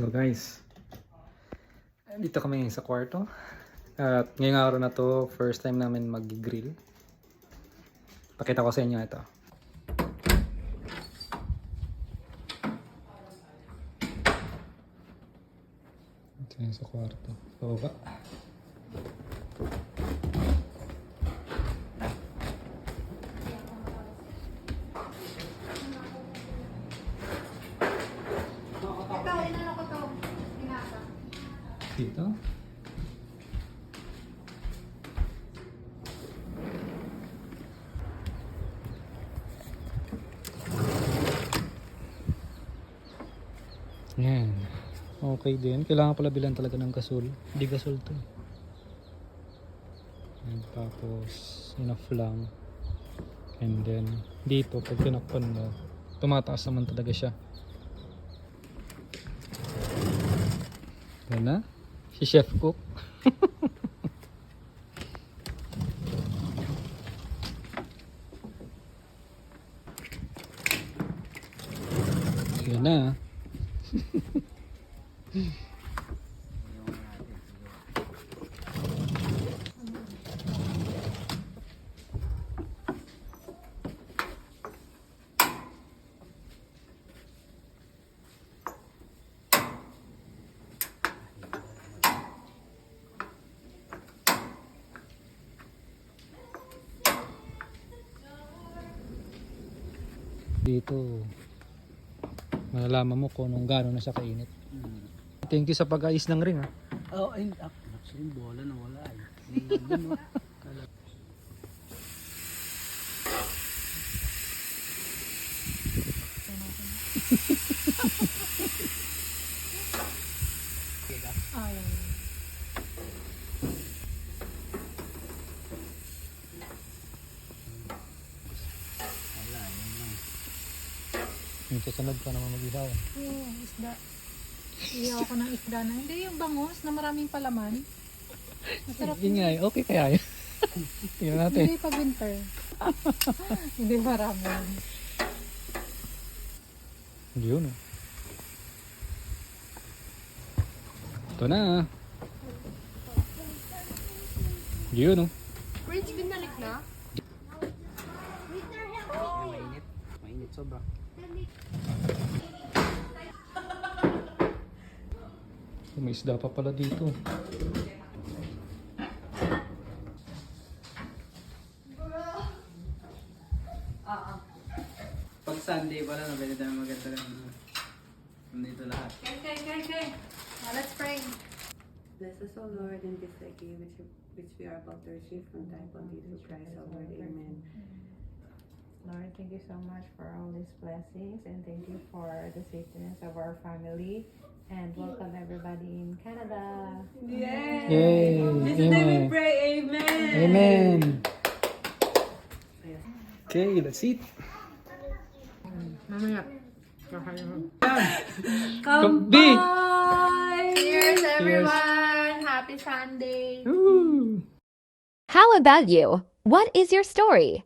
So guys, dito kami sa kwarto. At ngayong araw na to, first time namin mag-grill. Pakita ko sa inyo ito. Ito yung sa kwarto. Baba. Dito. Yan. Okay din. Kailangan pala bilan talaga ng gasol. Hindi gasol to. And tapos, enough lang. And then, dito, pag tinakpan mo, tumataas naman talaga siya. Yan na. Si Chef Cook. Yan na. Dito malalaman mo kung nung gano'n na siya kainit. Thank you sa pag-ayos ng ring ha. Oh, ay, actually, bola na wala eh. Yung susunod ka naman mag-isaw. Oo, isda. Iyaw ko ng isda na. Hindi yung bangus na maraming palaman. Masarap Yun nga eh. Okay kaya yun. Tingnan natin. Hindi pag winter. Hindi marami. Yun oh. Ito na. Yun oh. Fridge binalik na? Mainit. Mainit sobra. May isda pa pala dito. Pag Sunday pala, nabili tayo maganda lang. Nandito lahat. Okay. Let's pray. Bless us, O Lord, in this thy day which we are about to receive from thy Son Jesus Christ, our Lord. Amen. Lord, thank you so much for all these blessings and thank you for the safeness of our family and welcome everybody in Canada. Yay! Yay! This is the we pray. Amen. Amen! Okay, let's eat. Mamaya. Come B! by! Cheers everyone! Happy Sunday! Woo! How about you? What is your story?